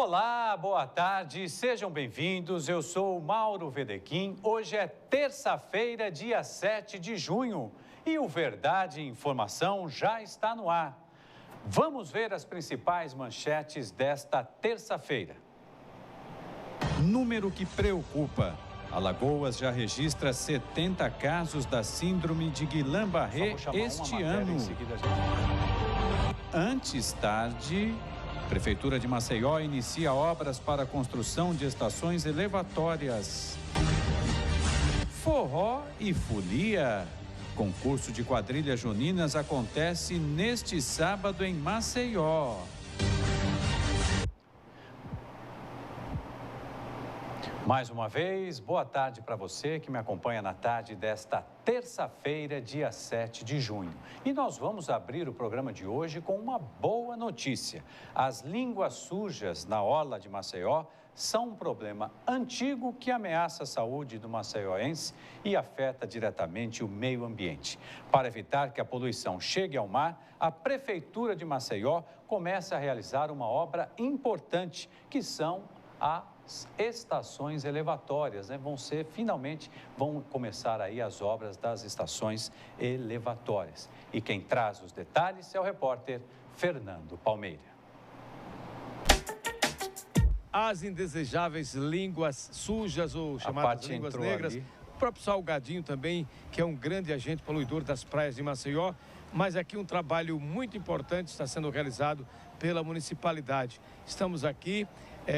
Olá, boa tarde, sejam bem-vindos. Eu sou o Mauro Vedequim. Hoje é terça-feira, dia 7 de junho e o Verdade e Informação já está no ar. Vamos ver as principais manchetes desta terça-feira. Número que preocupa. Alagoas já registra 70 casos da síndrome de Guillain-Barré este ano. Antes tarde, Prefeitura de Maceió inicia obras para a construção de estações elevatórias. Forró e folia. Concurso de quadrilhas juninas acontece neste sábado em Maceió. Mais uma vez, boa tarde para você que me acompanha na tarde desta terça-feira, dia 7 de junho. E nós vamos abrir o programa de hoje com uma boa notícia. As línguas sujas na orla de Maceió são um problema antigo que ameaça a saúde do maceioense e afeta diretamente o meio ambiente. Para evitar que a poluição chegue ao mar, a Prefeitura de Maceió começa a realizar uma obra importante, que são as estações elevatórias, né? Finalmente vão começar aí as obras das estações elevatórias. E quem traz os detalhes é o repórter Fernando Palmeira. As indesejáveis línguas sujas ou chamadas línguas negras, ali. O próprio Salgadinho também, que é um grande agente poluidor das praias de Maceió, mas aqui um trabalho muito importante está sendo realizado pela municipalidade. Estamos aqui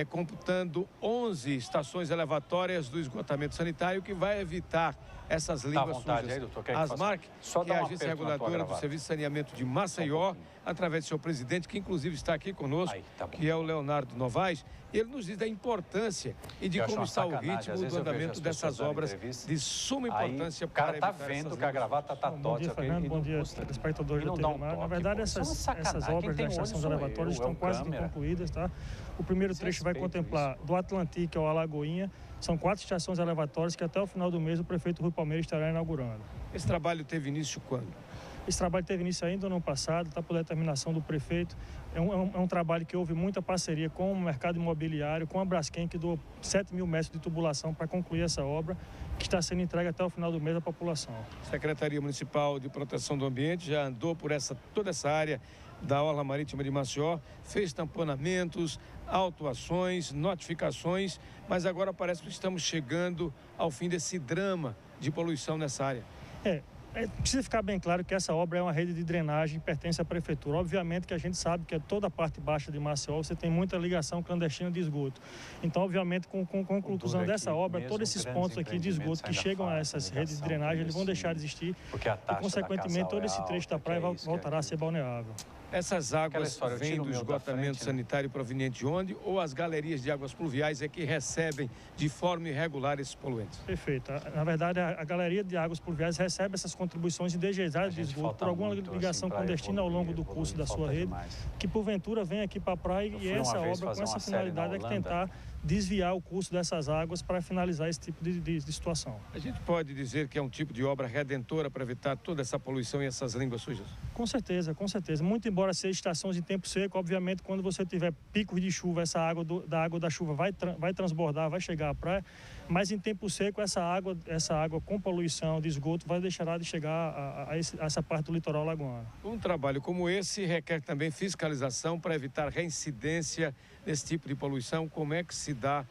computando 11 estações elevatórias do esgotamento sanitário, que vai evitar essas línguas sujas. Aí, doutor, Asmarc, que é a agência reguladora do Serviço de Saneamento de Maceió, através do seu presidente, que inclusive está aqui conosco, que é o Leonardo Novaes, ele nos diz da importância e de como está o ritmo do andamento dessas obras de suma importância para evitar essas línguas. O cara está vendo que a gravata está torta. Bom dia, Fernando. Bom dia, espectadores da TV Mar. Na verdade, essas obras das estações elevatórias estão quase concluídas, tá? O primeiro trecho vai contemplar do Atlantique ao Alagoinha. São 4 estações elevatórias que até o final do mês o prefeito Rui Palmeira estará inaugurando. Esse trabalho teve início quando? Esse trabalho teve início ainda no ano passado, está por determinação do prefeito. É um trabalho que houve muita parceria com o mercado imobiliário, com a Braskem, que doou 7 mil metros de tubulação para concluir essa obra, que está sendo entregue até o final do mês à população. A Secretaria Municipal de Proteção do Ambiente já andou por toda essa área da Orla Marítima de Maceió, fez tamponamentos, autuações, notificações, mas agora parece que estamos chegando ao fim desse drama de poluição nessa área. Precisa ficar bem claro que essa obra é uma rede de drenagem, pertence à prefeitura. Obviamente que a gente sabe que toda a parte baixa de Maceió você tem muita ligação clandestina de esgoto. Então, obviamente, com a conclusão dessa obra, todos esses pontos aqui de esgoto que chegam a essas redes de drenagem, eles vão deixar de existir e, consequentemente, todo esse trecho da praia voltará a ser balneável. Essas águas vêm do esgotamento sanitário proveniente de onde? Ou as galerias de águas pluviais é que recebem de forma irregular esses poluentes? Perfeito. Na verdade, a galeria de águas pluviais recebe essas contribuições indesejáveis de esgoto por alguma ligação clandestina ao longo do curso da sua rede, que porventura vem aqui para a praia, e essa obra, com essa finalidade, é que tentar desviar o curso dessas águas para finalizar esse tipo de situação. A gente pode dizer que é um tipo de obra redentora para evitar toda essa poluição e essas línguas sujas? Com certeza, com certeza. Muito embora seja estações de tempo seco, obviamente, quando você tiver picos de chuva, essa água da chuva vai transbordar, vai chegar à praia, mas em tempo seco essa água com poluição de esgoto vai deixar de chegar a essa parte do litoral lagoano. Um trabalho como esse requer também fiscalização para evitar reincidência desse tipo de poluição. Como é que se dá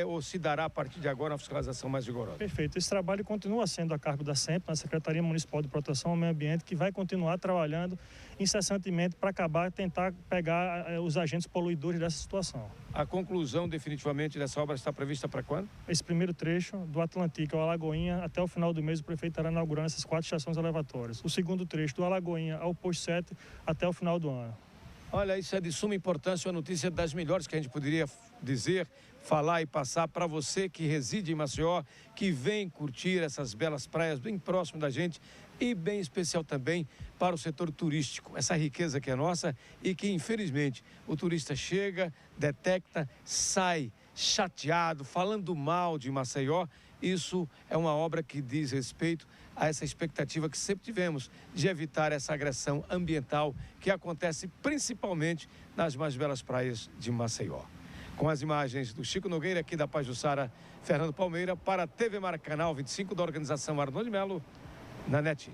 ou se dará a partir de agora uma fiscalização mais rigorosa? Perfeito. Esse trabalho continua sendo a cargo da SEMP, na Secretaria Municipal de Proteção ao Meio Ambiente, que vai continuar trabalhando incessantemente para tentar pegar os agentes poluidores dessa situação. A conclusão definitivamente dessa obra está prevista para quando? Esse primeiro trecho do Atlantique ao Alagoinha, até o final do mês o prefeito estará inaugurando essas 4 estações elevatórias. O segundo trecho do Alagoinha ao Posto 7 até o final do ano. Olha, isso é de suma importância, uma notícia das melhores que a gente poderia dizer, falar e passar para você que reside em Maceió, que vem curtir essas belas praias bem próximo da gente e bem especial também para o setor turístico. Essa riqueza que é nossa e que, infelizmente, o turista chega, detecta, sai chateado, falando mal de Maceió. Isso é uma obra que diz respeito a essa expectativa que sempre tivemos de evitar essa agressão ambiental que acontece principalmente nas mais belas praias de Maceió. Com as imagens do Chico Nogueira, aqui da Pajuçara, Fernando Palmeira, para a TV Maracanã, 25 da organização Arnoldo Melo, na NET.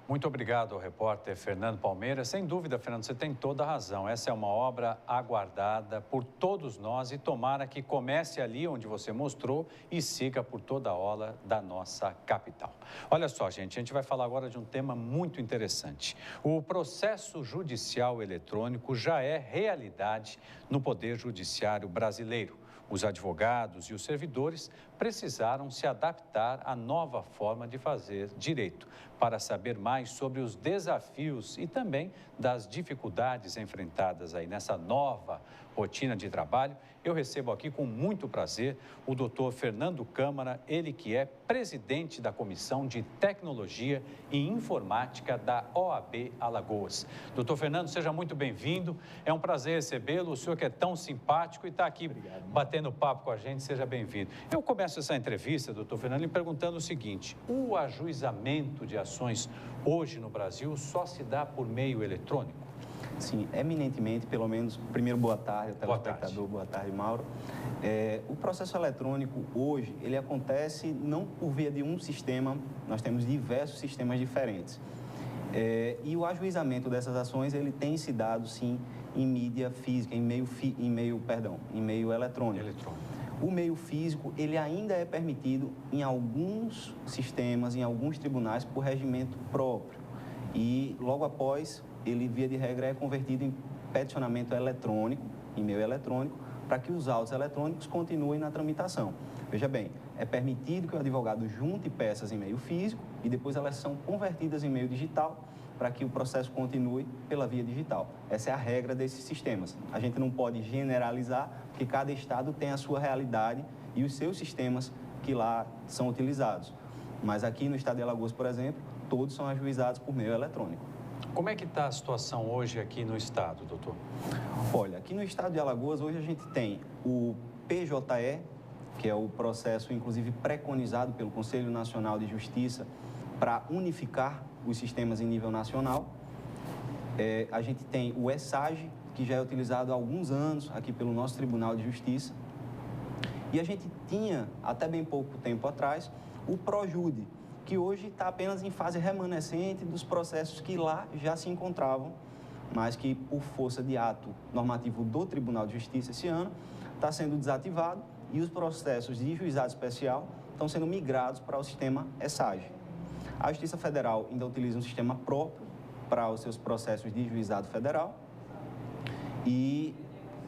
Muito obrigado ao repórter Fernando Palmeira. Sem dúvida, Fernando, você tem toda a razão. Essa é uma obra aguardada por todos nós e tomara que comece ali onde você mostrou e siga por toda a orla da nossa capital. Olha só, gente, a gente vai falar agora de um tema muito interessante. O processo judicial eletrônico já é realidade no Poder Judiciário brasileiro. Os advogados e os servidores precisaram se adaptar à nova forma de fazer direito. Para saber mais sobre os desafios e também das dificuldades enfrentadas aí nessa nova rotina de trabalho, eu recebo aqui com muito prazer o doutor Fernando Câmara, ele que é presidente da Comissão de Tecnologia e Informática da OAB Alagoas. Doutor Fernando, seja muito bem-vindo. É um prazer recebê-lo. O senhor que é tão simpático e está aqui batendo papo com a gente, seja bem-vindo. Eu começo essa entrevista, doutor Fernando, lhe perguntando o seguinte: o ajuizamento de ações hoje no Brasil só se dá por meio eletrônico? Sim, eminentemente, pelo menos, primeiro, boa tarde, telespectador, boa tarde, Mauro. O processo eletrônico hoje, ele acontece não por via de um sistema, nós temos diversos sistemas diferentes. E o ajuizamento dessas ações, ele tem se dado, sim, em mídia física, em meio eletrônico. O meio físico, ele ainda é permitido em alguns sistemas, em alguns tribunais, por regimento próprio. E, logo após, ele, via de regra, é convertido em peticionamento eletrônico, em meio eletrônico, para que os autos eletrônicos continuem na tramitação. Veja bem, é permitido que o advogado junte peças em meio físico e depois elas são convertidas em meio digital para que o processo continue pela via digital. Essa é a regra desses sistemas. A gente não pode generalizar, porque cada estado tem a sua realidade e os seus sistemas que lá são utilizados. Mas aqui no estado de Alagoas, por exemplo, todos são ajuizados por meio eletrônico. Como é que está a situação hoje aqui no estado, doutor? Olha, aqui no estado de Alagoas, hoje a gente tem o PJE, que é o processo, inclusive, preconizado pelo Conselho Nacional de Justiça para unificar os sistemas em nível nacional. A gente tem o ESAGE, que já é utilizado há alguns anos aqui pelo nosso Tribunal de Justiça. E a gente tinha, até bem pouco tempo atrás, o PROJUDE, que hoje está apenas em fase remanescente dos processos que lá já se encontravam, mas que, por força de ato normativo do Tribunal de Justiça esse ano, está sendo desativado e os processos de juizado especial estão sendo migrados para o sistema ESAGE. A Justiça Federal ainda utiliza um sistema próprio para os seus processos de juizado federal e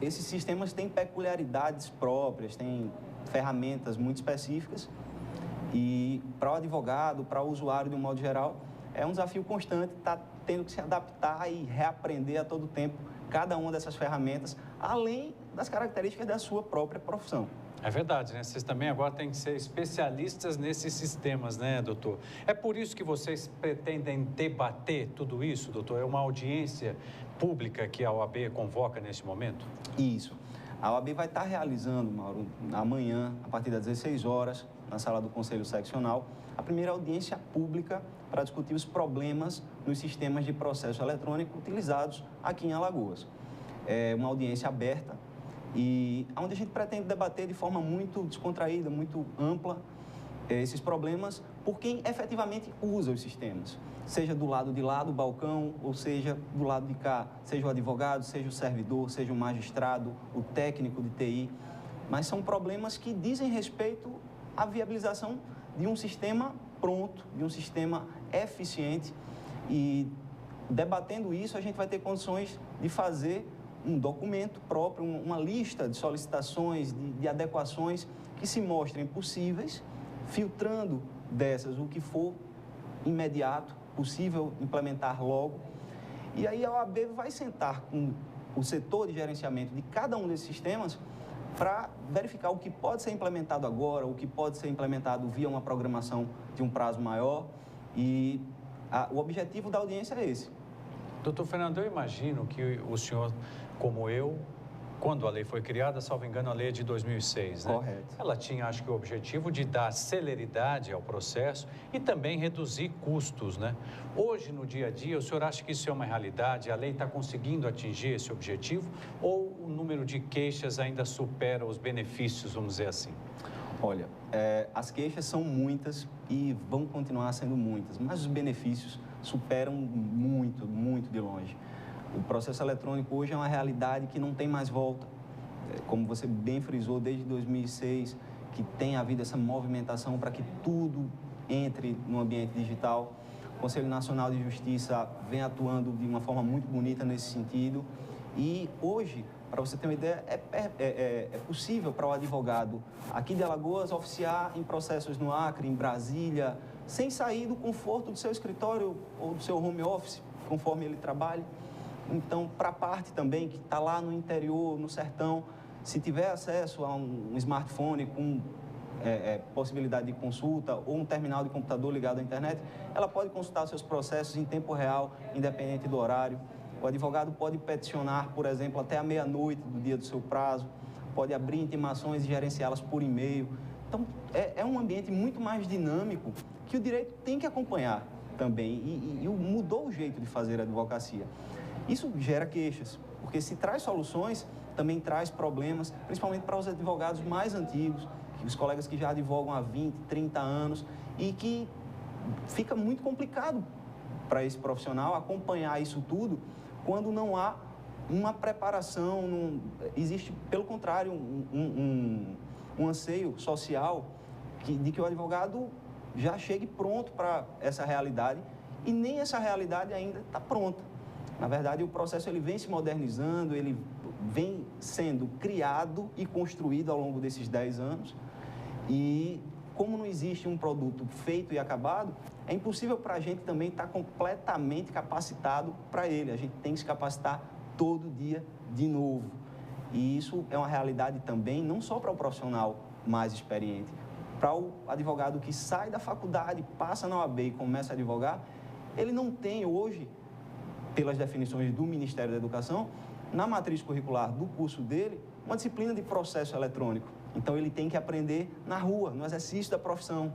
esses sistemas têm peculiaridades próprias, têm ferramentas muito específicas. E para o advogado, para o usuário de um modo geral, é um desafio constante estar tendo que se adaptar e reaprender a todo tempo cada uma dessas ferramentas, além das características da sua própria profissão. É verdade, né? Vocês também agora têm que ser especialistas nesses sistemas, né, doutor? É por isso que vocês pretendem debater tudo isso, doutor? É uma audiência pública que a OAB convoca nesse momento? Isso. A OAB vai estar realizando, Mauro, amanhã, a partir das 16 horas, na sala do Conselho Seccional, a primeira audiência pública para discutir os problemas nos sistemas de processo eletrônico utilizados aqui em Alagoas. É uma audiência aberta e onde a gente pretende debater de forma muito descontraída, muito ampla, esses problemas por quem efetivamente usa os sistemas, seja do lado de lá do balcão, ou seja do lado de cá, seja o advogado, seja o servidor, seja o magistrado, o técnico de TI, mas são problemas que dizem respeito à viabilização de um sistema pronto, de um sistema eficiente e debatendo isso a gente vai ter condições de fazer um documento próprio, uma lista de solicitações, de adequações que se mostrem possíveis, filtrando dessas o que for imediato, possível implementar logo. E aí a OAB vai sentar com o setor de gerenciamento de cada um desses sistemas para verificar o que pode ser implementado agora, o que pode ser implementado via uma programação de um prazo maior. E o objetivo da audiência é esse. Doutor Fernando, eu imagino que o senhor, como eu, Quando a lei foi criada, salvo engano, a lei é de 2006, né? Correto. Ela tinha, acho que, o objetivo de dar celeridade ao processo e também reduzir custos, né? Hoje, no dia a dia, o senhor acha que isso é uma realidade? A lei está conseguindo atingir esse objetivo? Ou o número de queixas ainda supera os benefícios, vamos dizer assim? Olha, as queixas são muitas e vão continuar sendo muitas, mas os benefícios superam muito, muito de longe. O processo eletrônico hoje é uma realidade que não tem mais volta. Como você bem frisou, desde 2006, que tem havido essa movimentação para que tudo entre no ambiente digital. O Conselho Nacional de Justiça vem atuando de uma forma muito bonita nesse sentido. E hoje, para você ter uma ideia, é possível para o advogado aqui de Alagoas oficiar em processos no Acre, em Brasília, sem sair do conforto do seu escritório ou do seu home office, conforme ele trabalha. Então, para a parte também que está lá no interior, no sertão, se tiver acesso a um smartphone com possibilidade de consulta ou um terminal de computador ligado à internet, ela pode consultar seus processos em tempo real, independente do horário. O advogado pode peticionar, por exemplo, até a meia-noite do dia do seu prazo, pode abrir intimações e gerenciá-las por e-mail. Então, é um ambiente muito mais dinâmico que o direito tem que acompanhar também e mudou o jeito de fazer a advocacia. Isso gera queixas, porque se traz soluções, também traz problemas, principalmente para os advogados mais antigos, os colegas que já advogam há 20, 30 anos e que fica muito complicado para esse profissional acompanhar isso tudo quando não há uma preparação, existe, pelo contrário, um anseio social de que o advogado já chegue pronto para essa realidade e nem essa realidade ainda está pronta. Na verdade, o processo ele vem se modernizando, ele vem sendo criado e construído ao longo desses 10 anos. E como não existe um produto feito e acabado, é impossível para a gente também estar completamente capacitado para ele. A gente tem que se capacitar todo dia de novo. E isso é uma realidade também, não só para o profissional mais experiente, para o advogado que sai da faculdade, passa na OAB e começa a advogar, ele não tem hoje, pelas definições do Ministério da Educação, na matriz curricular do curso dele, uma disciplina de processo eletrônico. Então, ele tem que aprender na rua, no exercício da profissão.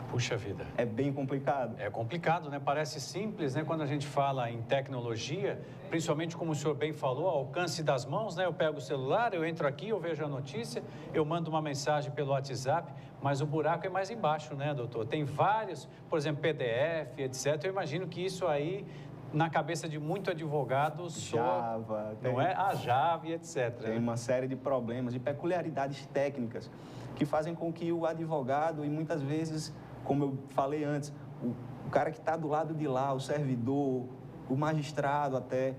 Puxa vida. É bem complicado. É complicado, né? Parece simples, né? Quando a gente fala em tecnologia, principalmente como o senhor bem falou, ao alcance das mãos, né? Eu pego o celular, eu entro aqui, eu vejo a notícia, eu mando uma mensagem pelo WhatsApp, mas o buraco é mais embaixo, né, doutor? Tem vários, por exemplo, PDF, etc. Eu imagino que isso aí, na cabeça de muito advogado, Java, não é? A Java e etc. Tem uma série de problemas, de peculiaridades técnicas que fazem com que o advogado, e muitas vezes, como eu falei antes, o cara que está do lado de lá, o servidor, o magistrado até,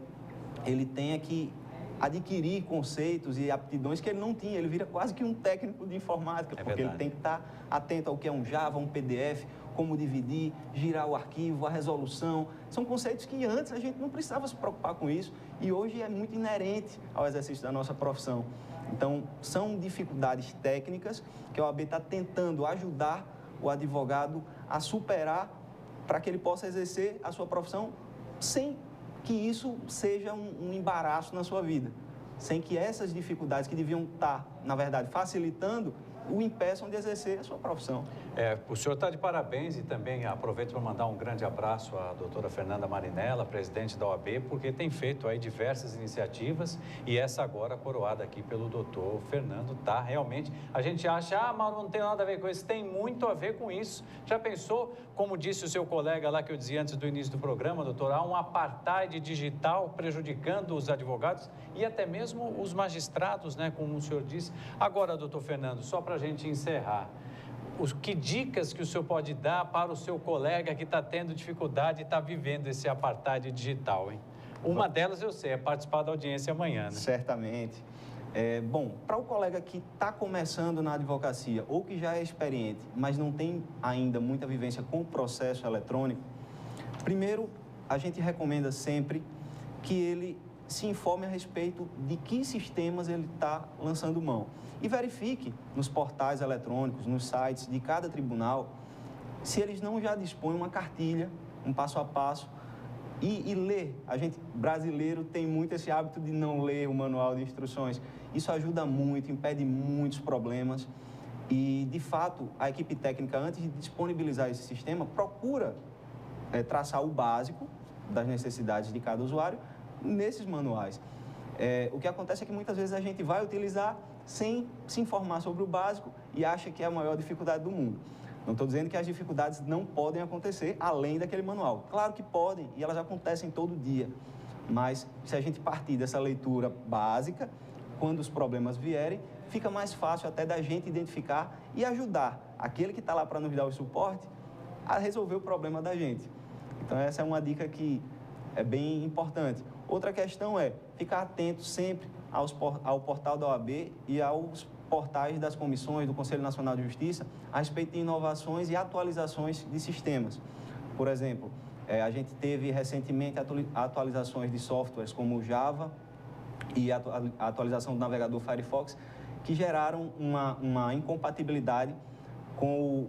ele tenha que adquirir conceitos e aptidões que ele não tinha. Ele vira quase que um técnico de informática, porque ele tem que estar atento ao que é um Java, um PDF, como dividir, girar o arquivo, a resolução. São conceitos que antes a gente não precisava se preocupar com isso e hoje é muito inerente ao exercício da nossa profissão. Então, são dificuldades técnicas que a OAB está tentando ajudar o advogado a superar para que ele possa exercer a sua profissão sem que isso seja um embaraço na sua vida, sem que essas dificuldades que deviam estar, na verdade, facilitando, o impeçam de exercer a sua profissão. O senhor está de parabéns e também aproveito para mandar um grande abraço à doutora Fernanda Marinella, presidente da OAB, porque tem feito aí diversas iniciativas e essa agora coroada aqui pelo doutor Fernando, tá? Realmente, a gente acha, Mauro, não tem nada a ver com isso, tem muito a ver com isso. Já pensou, como disse o seu colega lá que eu dizia antes do início do programa, doutor, há um apartheid digital prejudicando os advogados e até mesmo os magistrados, né, como o senhor disse. Agora, doutor Fernando, só para a gente encerrar, que dicas que o senhor pode dar para o seu colega que está tendo dificuldade e está vivendo esse apartheid digital, hein? Uma delas eu sei, é participar da audiência amanhã, né? Certamente. Bom, para o colega que está começando na advocacia ou que já é experiente, mas não tem ainda muita vivência com o processo eletrônico, primeiro, a gente recomenda sempre que ele se informe a respeito de que sistemas ele está lançando mão. E verifique nos portais eletrônicos, nos sites de cada tribunal, se eles não já dispõem uma cartilha, um passo a passo, E ler, a gente brasileiro tem muito esse hábito de não ler o manual de instruções. Isso ajuda muito, impede muitos problemas. E, de fato, a equipe técnica, antes de disponibilizar esse sistema, procura traçar o básico das necessidades de cada usuário nesses manuais. O que acontece é que muitas vezes a gente vai utilizar sem se informar sobre o básico e acha que é a maior dificuldade do mundo. Não estou dizendo que as dificuldades não podem acontecer além daquele manual. Claro que podem e elas acontecem todo dia. Mas se a gente partir dessa leitura básica, quando os problemas vierem, fica mais fácil até da gente identificar e ajudar aquele que está lá para nos dar o suporte a resolver o problema da gente. Então essa é uma dica que é bem importante. Outra questão é ficar atento sempre ao portal da OAB e aos portais das comissões do Conselho Nacional de Justiça a respeito de inovações e atualizações de sistemas. Por exemplo, a gente teve recentemente atualizações de softwares como o Java e a atualização do navegador Firefox, que geraram uma incompatibilidade com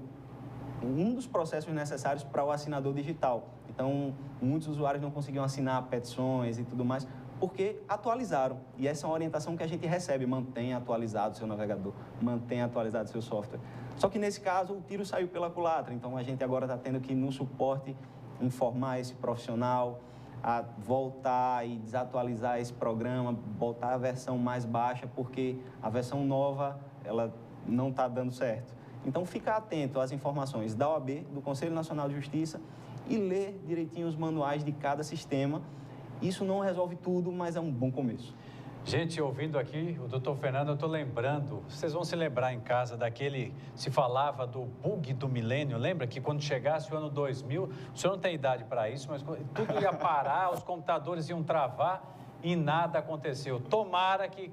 um dos processos necessários para o assinador digital. Então, muitos usuários não conseguiam assinar petições e tudo mais, porque atualizaram. E essa é uma orientação que a gente recebe: mantenha atualizado o seu navegador, mantenha atualizado o seu software. Só que, nesse caso, o tiro saiu pela culatra. Então, a gente agora está tendo que, no suporte, informar esse profissional a voltar e desatualizar esse programa, botar a versão mais baixa, porque a versão nova, ela não está dando certo. Então, ficar atento às informações da OAB, do Conselho Nacional de Justiça, e ler direitinho os manuais de cada sistema. Isso não resolve tudo, mas é um bom começo. Gente, ouvindo aqui o doutor Fernando, eu estou lembrando, vocês vão se lembrar em casa daquele, se falava do bug do milênio, lembra que quando chegasse o ano 2000, o senhor não tem idade para isso, mas tudo ia parar, os computadores iam travar e nada aconteceu. Tomara que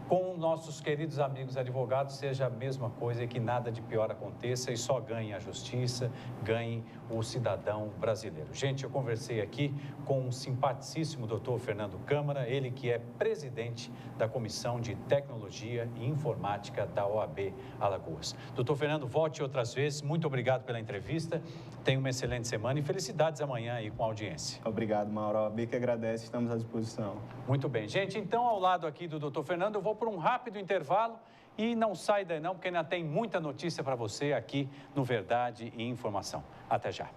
com nossos queridos amigos advogados seja a mesma coisa e que nada de pior aconteça e só ganhe a justiça, ganhe o cidadão brasileiro. Gente, eu conversei aqui com um simpaticíssimo doutor Fernando Câmara, ele que é presidente da Comissão de Tecnologia e Informática da OAB Alagoas. Doutor Fernando, volte outras vezes, muito obrigado pela entrevista, tenha uma excelente semana e felicidades amanhã aí com a audiência. Obrigado, Mauro, a OAB que agradece, estamos à disposição. Muito bem, gente, então ao lado aqui do doutor Fernando, eu vou por um rápido intervalo e não sai daí não, porque ainda tem muita notícia para você aqui no Verdade e Informação. Até já.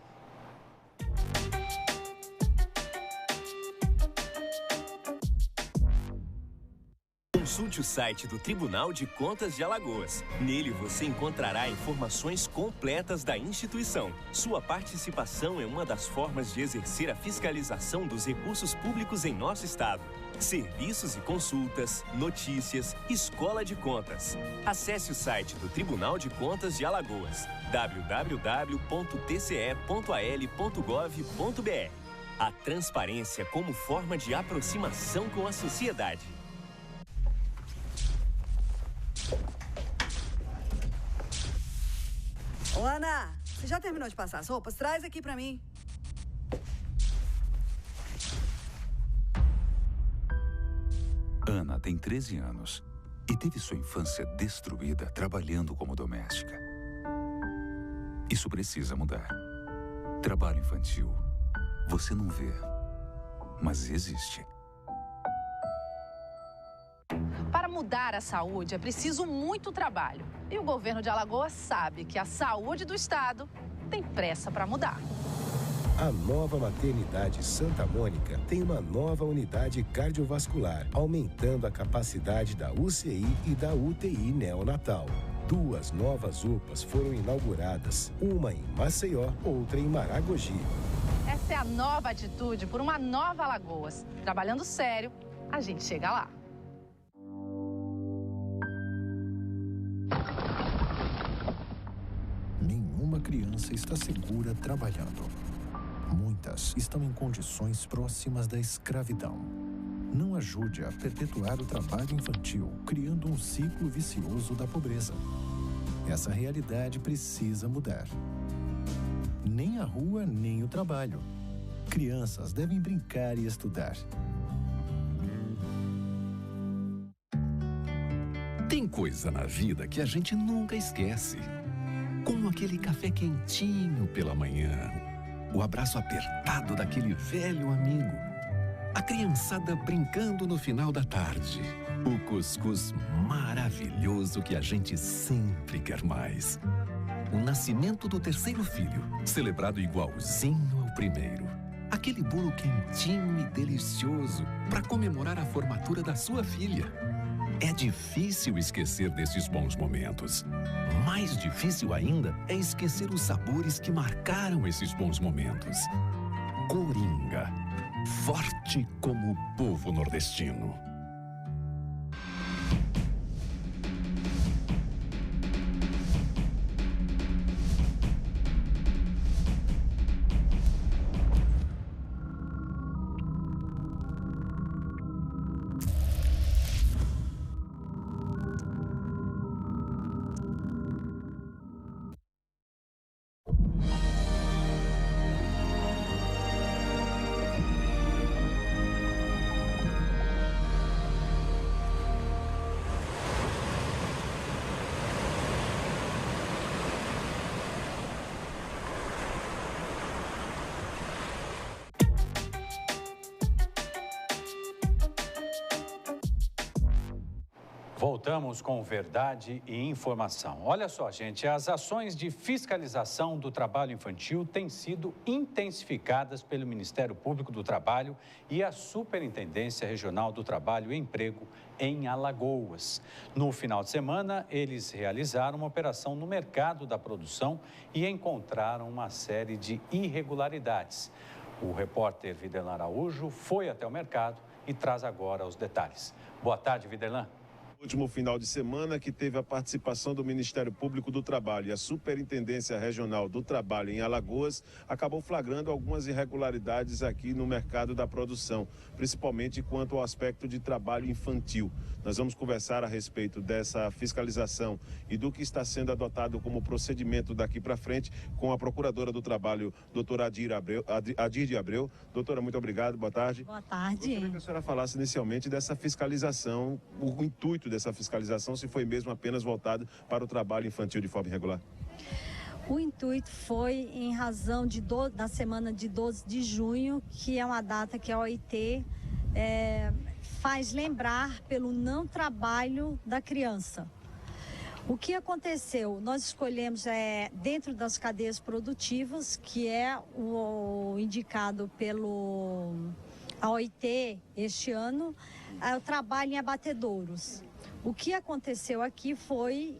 Consulte o site do Tribunal de Contas de Alagoas. Nele você encontrará informações completas da instituição. Sua participação é uma das formas de exercer a fiscalização dos recursos públicos em nosso estado. Serviços e consultas, notícias, escola de contas. Acesse o site do Tribunal de Contas de Alagoas, www.tce.al.gov.br. A transparência como forma de aproximação com a sociedade. Ô, Ana, você já terminou de passar as roupas? Traz aqui pra mim. Ana tem 13 anos e teve sua infância destruída trabalhando como doméstica. Isso precisa mudar. Trabalho infantil, você não vê, mas existe. Para mudar a saúde é preciso muito trabalho. E o governo de Alagoas sabe que a saúde do estado tem pressa para mudar. A nova maternidade Santa Mônica tem uma nova unidade cardiovascular, aumentando a capacidade da UCI e da UTI neonatal. 2 novas UPAs foram inauguradas, uma em Maceió, outra em Maragogi. Essa é a nova atitude por uma nova Alagoas. Trabalhando sério, a gente chega lá. Nenhuma criança está segura trabalhando. Muitas estão em condições próximas da escravidão. Não ajude a perpetuar o trabalho infantil, criando um ciclo vicioso da pobreza. Essa realidade precisa mudar. Nem a rua, nem o trabalho. Crianças devem brincar e estudar. Tem coisa na vida que a gente nunca esquece. Como aquele café quentinho pela manhã. o abraço apertado daquele velho amigo, a criançada brincando no final da tarde, o cuscuz maravilhoso que a gente sempre quer mais. O nascimento do terceiro filho, celebrado igualzinho ao primeiro. Aquele bolo quentinho e delicioso para comemorar a formatura da sua filha. É difícil esquecer desses bons momentos. Mais difícil ainda é esquecer os sabores que marcaram esses bons momentos. Coringa, forte como o povo nordestino. Voltamos com verdade e informação. Olha só, gente, as ações de fiscalização do trabalho infantil têm sido intensificadas pelo Ministério Público do Trabalho e a Superintendência Regional do Trabalho e Emprego em Alagoas. No final de semana, eles realizaram uma operação no mercado da produção e encontraram uma série de irregularidades. O repórter Videlan Araújo foi até o mercado e traz agora os detalhes. Boa tarde, Videlan. Último final de semana que teve a participação do Ministério Público do Trabalho e a Superintendência Regional do Trabalho em Alagoas acabou flagrando algumas irregularidades aqui no mercado da produção, principalmente quanto ao aspecto de trabalho infantil. Nós vamos conversar a respeito dessa fiscalização e do que está sendo adotado como procedimento daqui para frente com a Procuradora do Trabalho, doutora Adir de Abreu. Doutora, muito obrigado, boa tarde. Boa tarde. Gostaria que a senhora falasse inicialmente dessa fiscalização, o intuito dessa fiscalização, se foi mesmo apenas voltado para o trabalho infantil de forma irregular. O intuito foi em razão da semana de 12 de junho, que é uma data que a OIT faz lembrar pelo não trabalho da criança. O que aconteceu? Nós escolhemos dentro das cadeias produtivas, que é o indicado pelo a OIT este ano, o trabalho em abatedouros. O que aconteceu aqui foi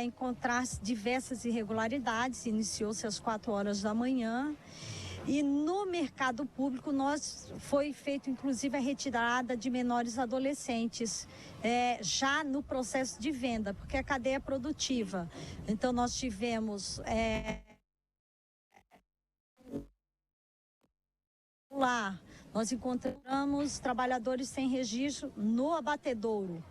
encontrar diversas irregularidades, iniciou-se às 4 horas da manhã e no mercado público foi feito inclusive a retirada de menores adolescentes, já no processo de venda, porque a cadeia é produtiva. Então nós tivemos lá, nós encontramos trabalhadores sem registro no abatedouro.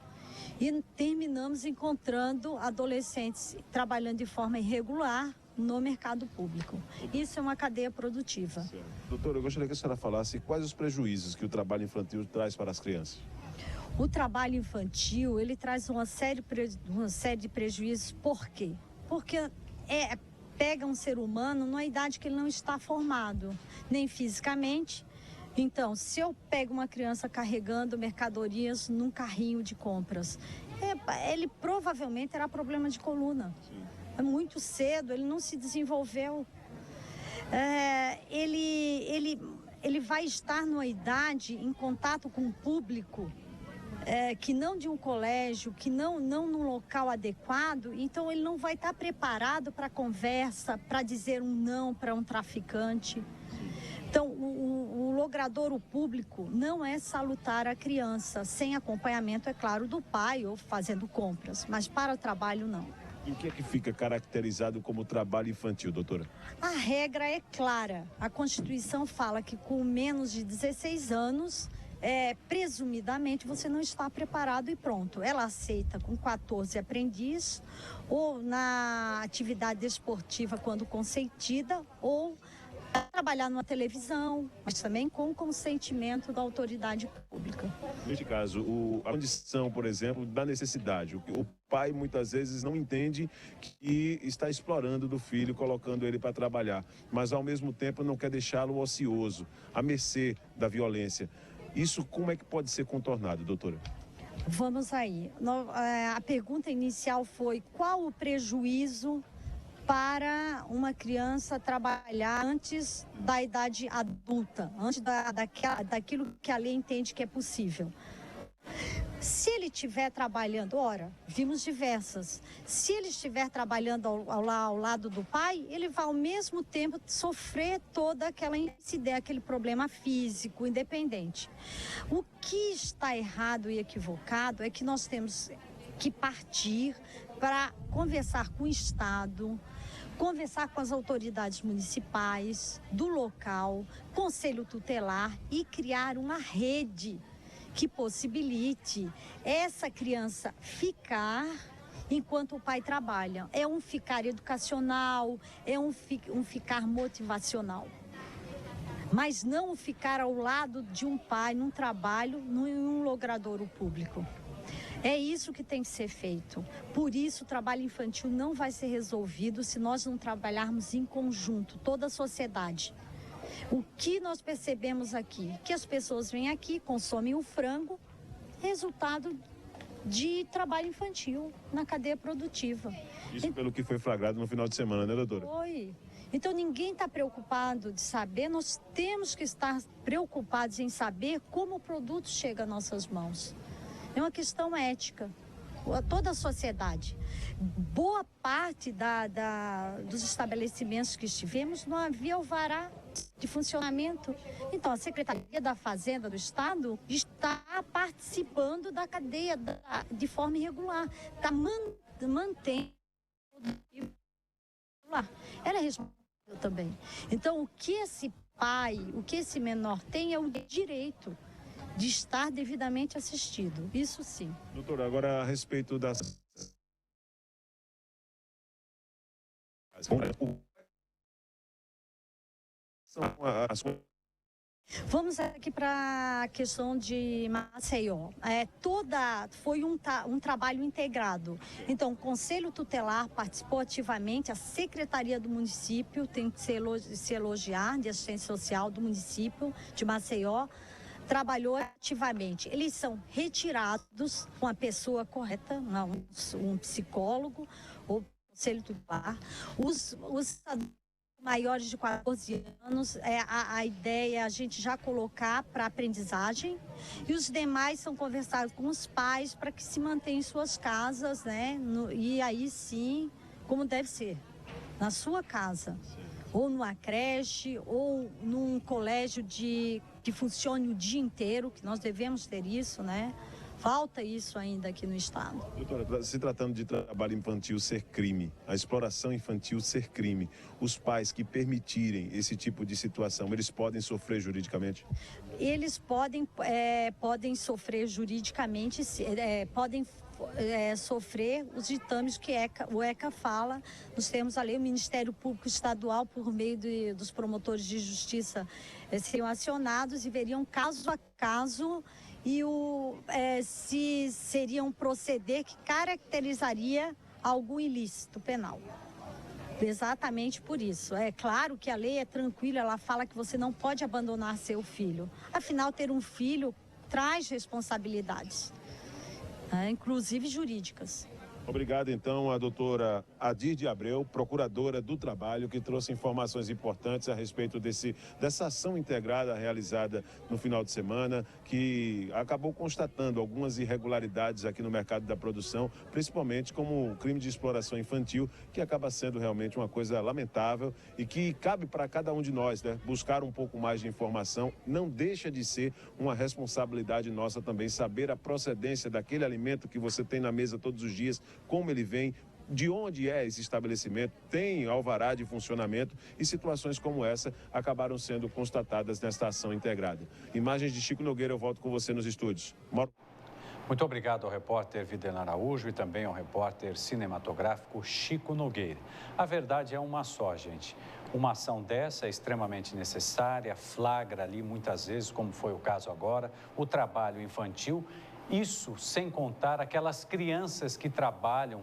E terminamos encontrando adolescentes trabalhando de forma irregular no mercado público. Isso é uma cadeia produtiva. Certo. Doutora, eu gostaria que a senhora falasse quais os prejuízos que o trabalho infantil traz para as crianças. O trabalho infantil, ele traz uma série de prejuízos. Por quê? Porque pega um ser humano numa idade que ele não está formado, nem fisicamente. Então, se eu pego uma criança carregando mercadorias num carrinho de compras, ele provavelmente terá problema de coluna. Sim. Muito cedo, ele não se desenvolveu. Ele vai estar numa idade em contato com o público, que não de um colégio, que não num local adequado, então ele não vai estar preparado para conversa, para dizer um não para um traficante. Então, o logradouro público não é salutar a criança, sem acompanhamento, é claro, do pai ou fazendo compras, mas para o trabalho não. E o que é que fica caracterizado como trabalho infantil, doutora? A regra é clara. A Constituição fala que com menos de 16 anos, presumidamente, você não está preparado e pronto. Ela aceita com 14 aprendiz, ou na atividade esportiva quando consentida, ou trabalhar numa televisão, mas também com consentimento da autoridade pública. Neste caso, a condição, por exemplo, da necessidade. O pai muitas vezes não entende que está explorando do filho, colocando ele para trabalhar, mas ao mesmo tempo não quer deixá-lo ocioso, à mercê da violência. Isso como é que pode ser contornado, doutora? Vamos aí. A pergunta inicial foi: qual o prejuízo para uma criança trabalhar antes da idade adulta, antes daquilo que a lei entende que é possível? Se ele estiver trabalhando, ora, vimos diversas. Se ele estiver trabalhando ao lado do pai, ele vai ao mesmo tempo sofrer toda aquela incidência, aquele problema físico, independente. O que está errado e equivocado é que nós temos que partir para conversar com o Estado, conversar com as autoridades municipais, do local, conselho tutelar e criar uma rede que possibilite essa criança ficar enquanto o pai trabalha. É um ficar educacional, é um ficar motivacional. Mas não ficar ao lado de um pai num trabalho, num logradouro público. É isso que tem que ser feito. Por isso, o trabalho infantil não vai ser resolvido se nós não trabalharmos em conjunto, toda a sociedade. O que nós percebemos aqui? Que as pessoas vêm aqui, consomem o frango, resultado de trabalho infantil na cadeia produtiva. Isso pelo que foi flagrado no final de semana, né, doutora? Foi. Então, ninguém está preocupado de saber, nós temos que estar preocupados em saber como o produto chega às nossas mãos. É uma questão ética, toda a sociedade. Boa parte dos estabelecimentos que estivemos não havia alvará de funcionamento. Então, a Secretaria da Fazenda do Estado está participando da cadeia de forma irregular, está mantendo. Ela é responsável também. Então, o que esse pai, o que esse menor tem é o direito de estar devidamente assistido, isso sim. Doutora, agora a respeito das... Vamos aqui para a questão de Maceió. Foi um trabalho integrado. Então, o Conselho Tutelar participou ativamente, a Secretaria do Município tem que se elogiar, de assistência social do município de Maceió, trabalhou ativamente. Eles são retirados com a pessoa correta, um psicólogo ou conselho tutelar. Os maiores de 14 anos, a ideia é a gente já colocar para aprendizagem, e os demais são conversados com os pais para que se mantenham em suas casas, né? E aí sim, como deve ser, na sua casa. Ou numa creche, ou num colégio que funcione o dia inteiro, que nós devemos ter isso, né? Falta isso ainda aqui no estado. Doutora, se tratando de trabalho infantil ser crime, a exploração infantil ser crime, os pais que permitirem esse tipo de situação, eles podem sofrer juridicamente? Eles podem sofrer juridicamente, podem sofrer os ditames que o ECA fala. Nós temos a lei, o Ministério Público Estadual, por meio dos promotores de justiça, seriam acionados e veriam caso a caso e se seria um proceder que caracterizaria algum ilícito penal. Exatamente por isso. É claro que a lei é tranquila, ela fala que você não pode abandonar seu filho. Afinal, ter um filho traz responsabilidades, inclusive jurídicas. Obrigado, então, à doutora Adir de Abreu, procuradora do Trabalho, que trouxe informações importantes a respeito dessa ação integrada realizada no final de semana, que acabou constatando algumas irregularidades aqui no mercado da produção, principalmente como o crime de exploração infantil, que acaba sendo realmente uma coisa lamentável e que cabe para cada um de nós, né? Buscar um pouco mais de informação. Não deixa de ser uma responsabilidade nossa também saber a procedência daquele alimento que você tem na mesa todos os dias, como ele vem, de onde é esse estabelecimento, tem alvará de funcionamento, e situações como essa acabaram sendo constatadas nesta ação integrada. Imagens de Chico Nogueira, eu volto com você nos estúdios. Muito obrigado ao repórter Videlan Araújo e também ao repórter cinematográfico Chico Nogueira. A verdade é uma só, gente. Uma ação dessa é extremamente necessária, flagra ali muitas vezes, como foi o caso agora, o trabalho infantil. Isso sem contar aquelas crianças que trabalham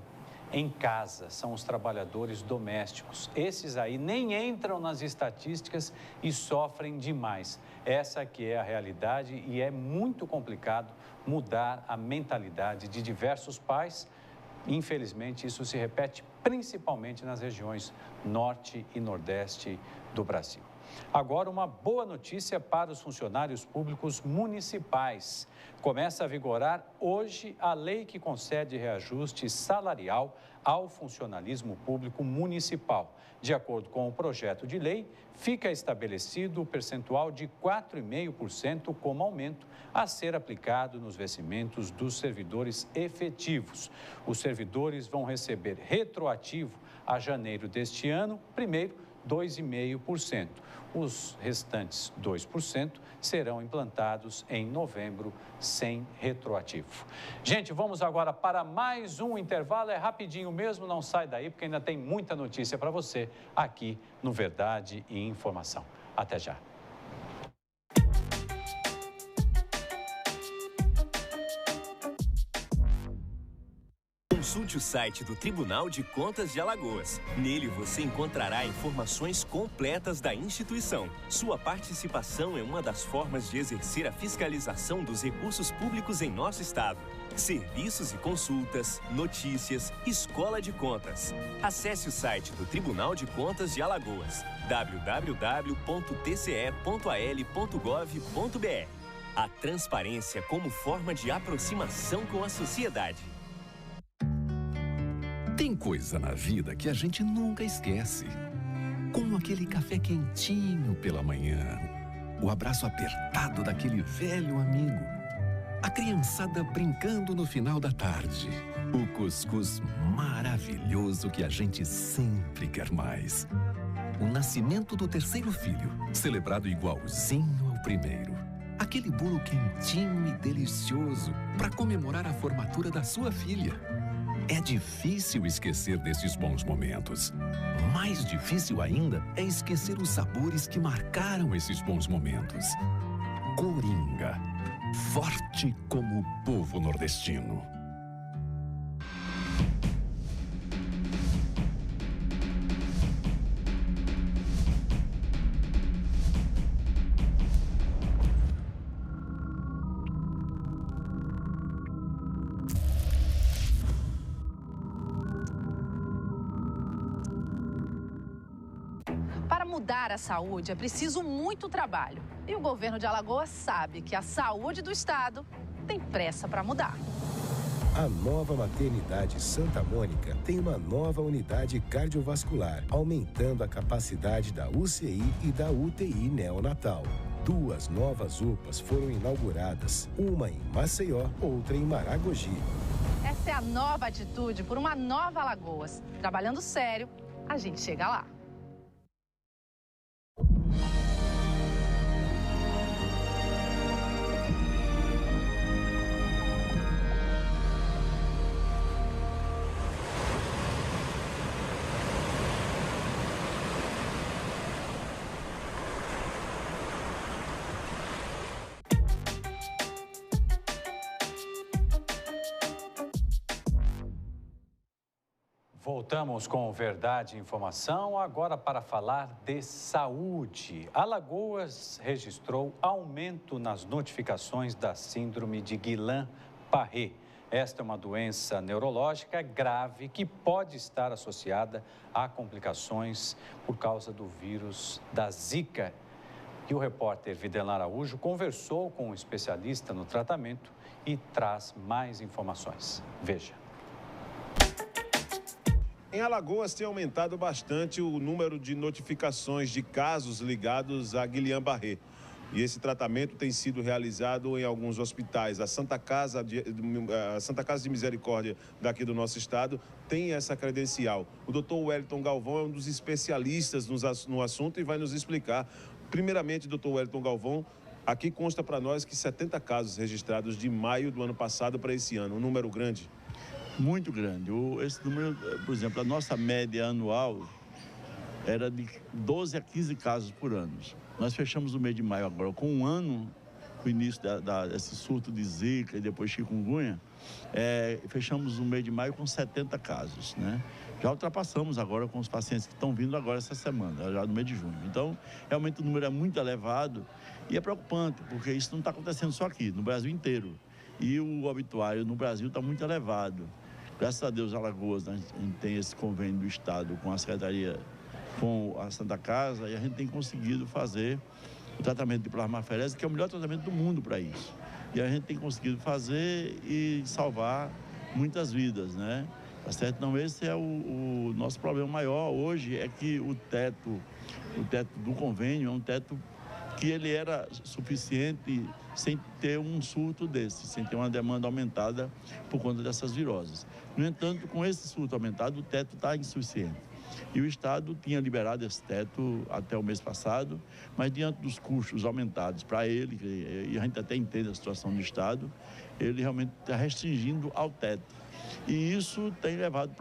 em casa, são os trabalhadores domésticos. Esses aí nem entram nas estatísticas e sofrem demais. Essa que é a realidade e é muito complicado mudar a mentalidade de diversos pais. Infelizmente, isso se repete principalmente nas regiões norte e nordeste do Brasil. Agora, uma boa notícia para os funcionários públicos municipais. Começa a vigorar hoje a lei que concede reajuste salarial ao funcionalismo público municipal. De acordo com o projeto de lei, fica estabelecido o percentual de 4,5% como aumento a ser aplicado nos vencimentos dos servidores efetivos. Os servidores vão receber retroativo a janeiro deste ano, primeiro 2,5%. Os restantes 2% serão implantados em novembro, sem retroativo. Gente, vamos agora para mais um intervalo. É rapidinho mesmo, não sai daí, porque ainda tem muita notícia para você aqui no Verdade e Informação. Até já. Consulte o site do Tribunal de Contas de Alagoas. Nele você encontrará informações completas da instituição. Sua participação é uma das formas de exercer a fiscalização dos recursos públicos em nosso estado. Serviços e consultas, notícias, escola de contas. Acesse o site do Tribunal de Contas de Alagoas, www.tce.al.gov.br. A transparência como forma de aproximação com a sociedade. Tem coisa na vida que a gente nunca esquece. Como aquele café quentinho pela manhã, o abraço apertado daquele velho amigo, a criançada brincando no final da tarde, o cuscuz maravilhoso que a gente sempre quer mais. O nascimento do terceiro filho, celebrado igualzinho ao primeiro. Aquele bolo quentinho e delicioso para comemorar a formatura da sua filha. É difícil esquecer desses bons momentos. Mais difícil ainda é esquecer os sabores que marcaram esses bons momentos. Coringa, forte como o povo nordestino. Mudar a saúde é preciso muito trabalho. E o governo de Alagoas sabe que a saúde do estado tem pressa para mudar. A nova maternidade Santa Mônica tem uma nova unidade cardiovascular, aumentando a capacidade da UCI e da UTI neonatal. 2 novas UPAs foram inauguradas, uma em Maceió, outra em Maragogi. Essa é a nova atitude por uma nova Alagoas. Trabalhando sério, a gente chega lá. Voltamos com Verdade e Informação, agora para falar de saúde. Alagoas registrou aumento nas notificações da síndrome de Guillain-Barré. Esta é uma doença neurológica grave que pode estar associada a complicações por causa do vírus da Zika. E o repórter Videlan Araújo conversou com um especialista no tratamento e traz mais informações. Veja. Em Alagoas tem aumentado bastante o número de notificações de casos ligados a Guillain-Barré. E esse tratamento tem sido realizado em alguns hospitais. A Santa Casa de Misericórdia daqui do nosso estado tem essa credencial. O Dr. Wellington Galvão é um dos especialistas no assunto e vai nos explicar. Primeiramente, Dr. Wellington Galvão, Aqui consta para nós que 70 casos registrados de maio do ano passado para esse ano, um número grande. Muito grande. Esse número, por exemplo, a nossa média anual era de 12 a 15 casos por ano. Nós fechamos o mês de maio agora com um ano, o início desse surto de Zika e depois chikungunya, fechamos o mês de maio com 70 casos, né? Já ultrapassamos agora com os pacientes que estão vindo agora essa semana, já no mês de junho. Então, realmente o número é muito elevado e é preocupante, porque isso não está acontecendo só aqui, no Brasil inteiro. E o obituário no Brasil está muito elevado. Graças a Deus, Alagoas, a gente tem esse convênio do Estado com a Secretaria, com a Santa Casa, e a gente tem conseguido fazer o tratamento de plasmaferese, que é o melhor tratamento do mundo para isso. E a gente tem conseguido fazer e salvar muitas vidas, né? Tá certo? Então, esse é o nosso problema maior hoje, é que o teto do convênio é um teto que ele era suficiente sem ter um surto desse, sem ter uma demanda aumentada por conta dessas viroses. No entanto, com esse surto aumentado, o teto está insuficiente. E o Estado tinha liberado esse teto até o mês passado, mas diante dos custos aumentados para ele, e a gente até entende a situação do Estado, ele realmente está restringindo ao teto. E isso tem levado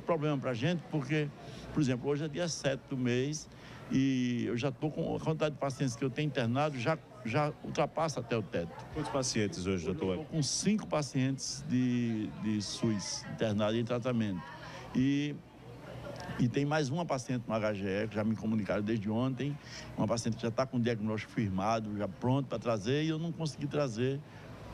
problema para a gente, porque, por exemplo, hoje é dia 7 do mês, e eu já estou com a quantidade de pacientes que eu tenho internado, já ultrapassa até o teto. Quantos pacientes hoje, doutor? Eu estou com 5 pacientes de SUS internados em tratamento. E tem mais uma paciente no HGE, que já me comunicaram desde ontem, uma paciente que já está com diagnóstico firmado, já pronto para trazer, e eu não consegui trazer,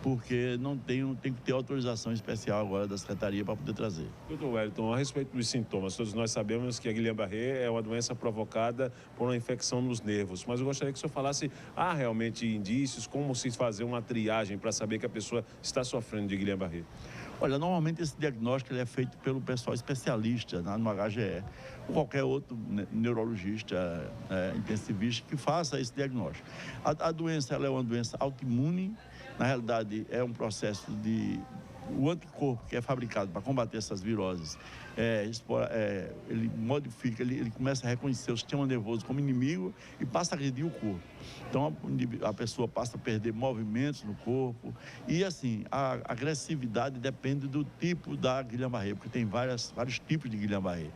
porque tenho que ter autorização especial agora da Secretaria para poder trazer. Doutor Wellington, a respeito dos sintomas, todos nós sabemos que a Guillain-Barré é uma doença provocada por uma infecção nos nervos, mas eu gostaria que o senhor falasse, há realmente indícios, como se fazer uma triagem para saber que a pessoa está sofrendo de Guillain-Barré? Olha, normalmente esse diagnóstico ele é feito pelo pessoal especialista no HGE, ou qualquer outro neurologista, intensivista, que faça esse diagnóstico. A doença ela é uma doença autoimune, na realidade é um processo o anticorpo que é fabricado para combater essas viroses, ele modifica, ele começa a reconhecer o sistema nervoso como inimigo e passa a agredir o corpo. Então, a pessoa passa a perder movimentos no corpo e, assim, a agressividade depende do tipo da Guillain-Barré, porque tem vários tipos de Guillain-Barré.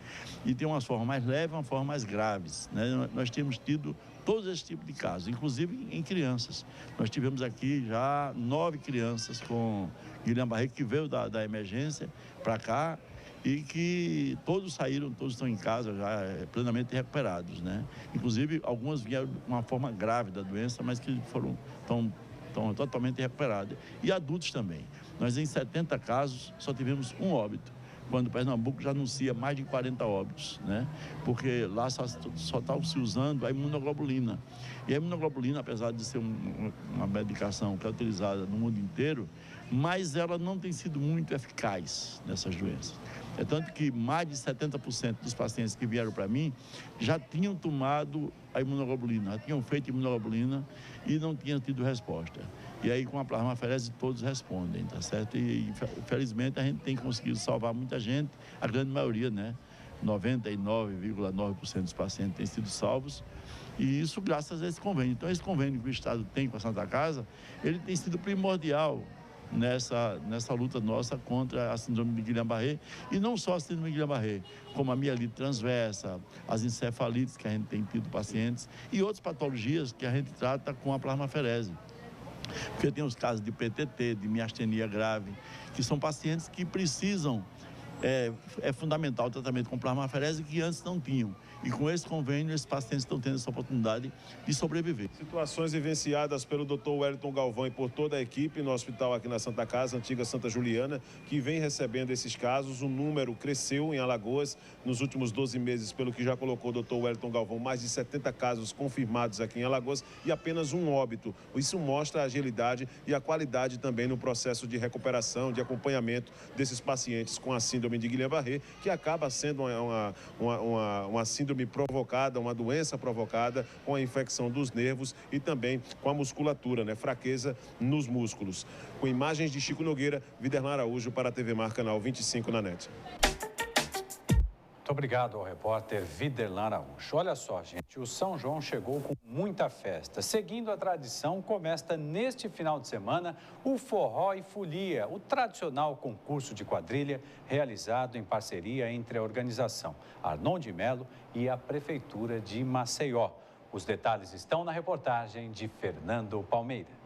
E tem uma forma mais leve e uma forma mais graves, né? Nós temos tido todos esses tipos de casos, inclusive em crianças. Nós tivemos aqui já 9 crianças com Guillain-Barré que veio da emergência para cá e que todos estão em casa já plenamente recuperados, né? Inclusive, algumas vieram com uma forma grave da doença, mas que estão totalmente recuperadas. E adultos também. Nós, em 70 casos, só tivemos um óbito, quando o Pernambuco já anuncia mais de 40 óbitos, né? Porque lá só está se usando a imunoglobulina. E a imunoglobulina, apesar de ser uma medicação que é utilizada no mundo inteiro, mas ela não tem sido muito eficaz nessas doenças. É tanto que mais de 70% dos pacientes que vieram para mim já tinham tomado a imunoglobulina, já tinham feito imunoglobulina e não tinham tido resposta. E aí, com a plasmaferese, todos respondem, tá certo? E, felizmente, a gente tem conseguido salvar muita gente, a grande maioria, né? 99,9% dos pacientes têm sido salvos, e isso graças a esse convênio. Então, esse convênio que o Estado tem com a Santa Casa, ele tem sido primordial nessa luta nossa contra a síndrome de Guillain-Barré, e não só a síndrome de Guillain-Barré, como a mielite transversa, as encefalites que a gente tem tido pacientes e outras patologias que a gente trata com a plasmaferese. Porque tem os casos de PTT, de miastenia grave, que são pacientes que precisam, é fundamental o tratamento com plasmaferese que antes não tinham. E com esse convênio, esses pacientes estão tendo essa oportunidade de sobreviver. Situações vivenciadas pelo Dr. Wellington Galvão e por toda a equipe no hospital aqui na Santa Casa, antiga Santa Juliana, que vem recebendo esses casos. O número cresceu em Alagoas nos últimos 12 meses, pelo que já colocou o Dr. Wellington Galvão, mais de 70 casos confirmados aqui em Alagoas e apenas um óbito. Isso mostra a agilidade e a qualidade também no processo de recuperação, de acompanhamento desses pacientes com a síndrome de Guillain-Barré, que acaba sendo uma síndrome provocada, uma doença provocada com a infecção dos nervos e também com a musculatura, né? Fraqueza nos músculos. Com imagens de Chico Nogueira, Viderlan Araújo para a TV Mar, canal 25 na NET. Muito Muito obrigado ao repórter Viderlan Araújo. Olha só, gente, o São João chegou com muita festa. Seguindo a tradição, começa neste final de semana o Forró e Folia, o tradicional concurso de quadrilha realizado em parceria entre a organização Arnon de Melo e a Prefeitura de Maceió. Os detalhes estão na reportagem de Fernando Palmeira.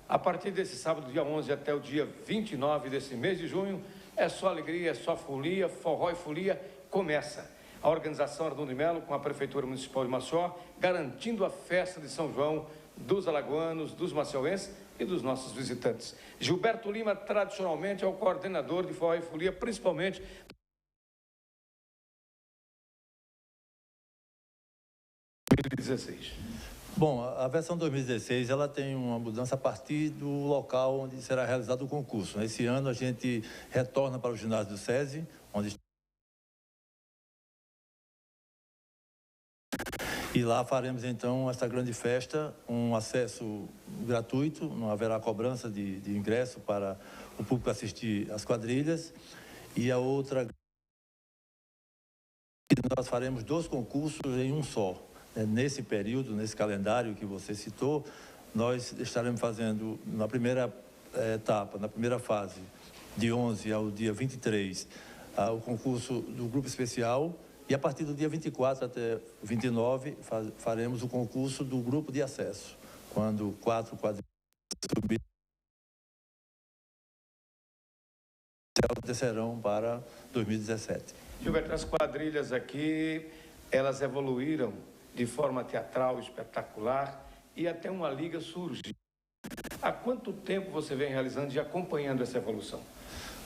A partir desse sábado, dia 11, até o dia 29 desse mês de junho, é só alegria, é só folia, Forró e Folia começa. A organização Arnon de Melo, com a Prefeitura Municipal de Maceió, garantindo a festa de São João dos alagoanos, dos maceienses e dos nossos visitantes. Gilberto Lima, tradicionalmente, é o coordenador de Forró e Folia, principalmente 2016. Bom, a versão 2016 ela tem uma mudança a partir do local onde será realizado o concurso. Esse ano a gente retorna para o ginásio do SESI, onde e lá faremos então esta grande festa, um acesso gratuito, não haverá cobrança de ingresso para o público assistir às quadrilhas. E a outra, nós faremos 2 concursos em um só. Nesse período, nesse calendário que você citou, nós estaremos fazendo na primeira etapa, na primeira fase, de 11 ao dia 23, o concurso do grupo especial, e a partir do dia 24 até 29 faremos o concurso do grupo de acesso, quando 4 quadrilhas subirem, descerão para 2017. Gilberto, as quadrilhas aqui, elas evoluíram de forma teatral, espetacular, e até uma liga surgiu. Há quanto tempo você vem realizando e acompanhando essa evolução?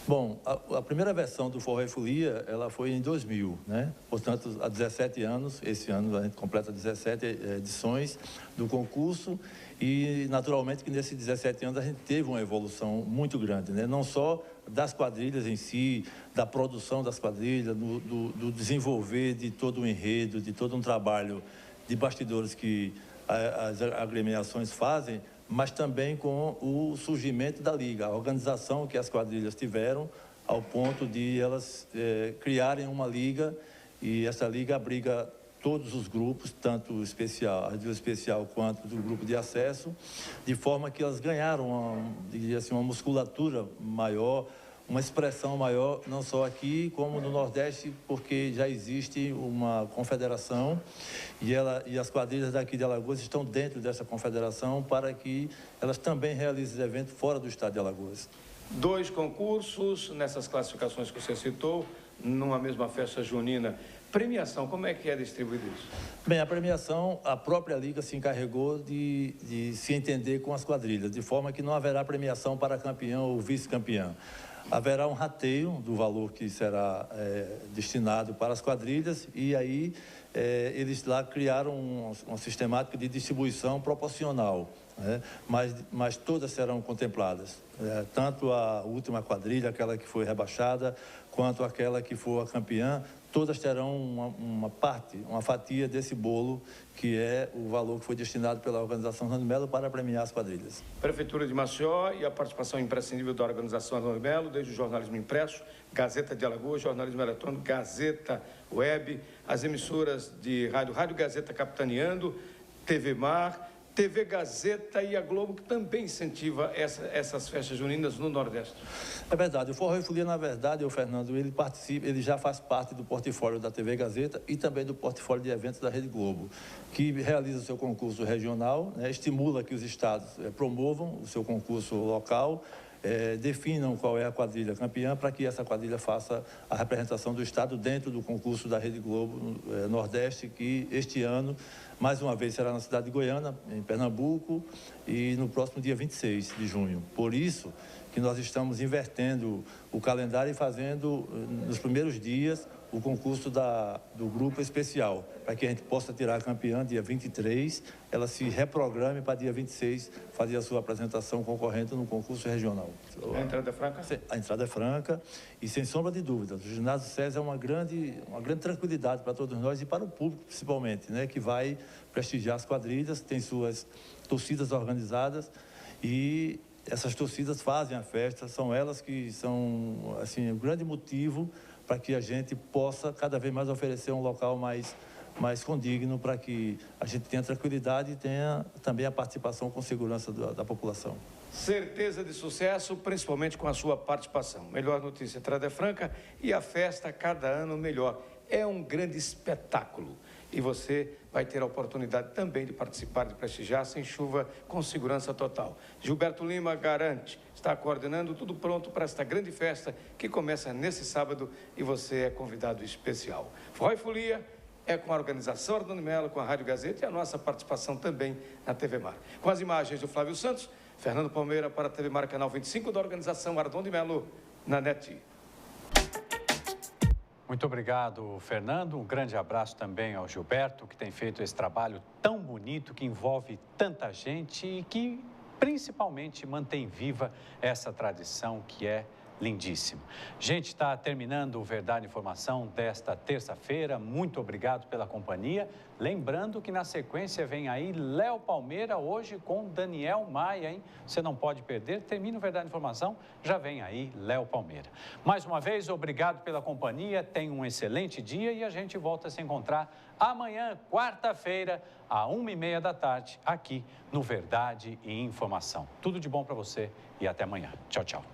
Bom, a primeira versão do Forró e Folia, ela foi em 2000, né? Portanto, há 17 anos, esse ano a gente completa 17 edições do concurso e, naturalmente, que nesses 17 anos a gente teve uma evolução muito grande, né? Não só das quadrilhas em si, da produção das quadrilhas, do desenvolver de todo o enredo, de todo um trabalho de bastidores que as agremiações fazem, mas também com o surgimento da Liga, a organização que as quadrilhas tiveram, ao ponto de elas criarem uma Liga, e essa Liga abriga todos os grupos, tanto o especial, a especial quanto do grupo de acesso, de forma que elas ganharam uma musculatura maior, uma expressão maior, não só aqui, como no Nordeste, porque já existe uma confederação e as quadrilhas daqui de Alagoas estão dentro dessa confederação para que elas também realizem eventos fora do estado de Alagoas. 2 concursos nessas classificações que você citou, numa mesma festa junina. Premiação, como é que é distribuído isso? Bem, a premiação, a própria Liga se encarregou de se entender com as quadrilhas, de forma que não haverá premiação para campeão ou vice-campeão. Haverá um rateio do valor que será destinado para as quadrilhas e aí eles lá criaram uma sistemática de distribuição proporcional, né? Mas todas serão contempladas, tanto a última quadrilha, aquela que foi rebaixada, quanto aquela que for a campeã, todas terão uma fatia desse bolo, que é o valor que foi destinado pela organização Arnon de Melo para premiar as quadrilhas. Prefeitura de Maceió e a participação imprescindível da organização Arnon de Melo, desde o jornalismo impresso, Gazeta de Alagoas, jornalismo eletrônico, Gazeta Web, as emissoras de Rádio Gazeta capitaneando, TV Mar, TV Gazeta e a Globo, que também incentiva essas festas juninas no Nordeste. É verdade, o Forró e Folia, na verdade, o Fernando, ele já faz parte do portfólio da TV Gazeta e também do portfólio de eventos da Rede Globo, que realiza o seu concurso regional, né, estimula que os estados promovam o seu concurso local, definam qual é a quadrilha campeã para que essa quadrilha faça a representação do estado dentro do concurso da Rede Globo Nordeste, que este ano, mais uma vez, será na cidade de Goiânia, em Pernambuco, e no próximo dia 26 de junho. Por isso que nós estamos invertendo o calendário e fazendo, nos primeiros dias, o concurso do grupo especial, para que a gente possa tirar a campeã dia 23, ela se reprograme para dia 26 fazer a sua apresentação concorrente no concurso regional. A entrada é franca? A entrada é franca e sem sombra de dúvida. O ginásio SESI é uma grande tranquilidade para todos nós e para o público principalmente, né, que vai prestigiar as quadrilhas, tem suas torcidas organizadas e essas torcidas fazem a festa, são elas que são assim, o grande motivo para que a gente possa cada vez mais oferecer um local mais condigno, para que a gente tenha tranquilidade e tenha também a participação com segurança da população. Certeza de sucesso, principalmente com a sua participação. Melhor notícia, Entrada é Franca e a festa cada ano melhor. É um grande espetáculo e você vai ter a oportunidade também de participar, de prestigiar sem chuva, com segurança total. Gilberto Lima garante, está coordenando tudo pronto para esta grande festa que começa nesse sábado e você é convidado especial. Forró e Folia é com a organização Arnaldo Melo, com a Rádio Gazeta e a nossa participação também na TV Mar. Com as imagens do Flávio Santos, Fernando Palmeira para a TV Mar, canal 25 da organização Arnaldo Melo, na NET. Muito obrigado, Fernando. Um grande abraço também ao Gilberto, que tem feito esse trabalho tão bonito, que envolve tanta gente e que principalmente mantém viva essa tradição que é lindíssima. Gente, está terminando o Verdade Informação desta terça-feira. Muito obrigado pela companhia. Lembrando que na sequência vem aí Léo Palmeira, hoje com Daniel Maia, hein? Você não pode perder. Termina o Verdade Informação, já vem aí Léo Palmeira. Mais uma vez, obrigado pela companhia. Tenha um excelente dia e a gente volta a se encontrar amanhã, quarta-feira, às 1h30 da tarde, aqui no Verdade e Informação. Tudo de bom para você e até amanhã. Tchau, tchau.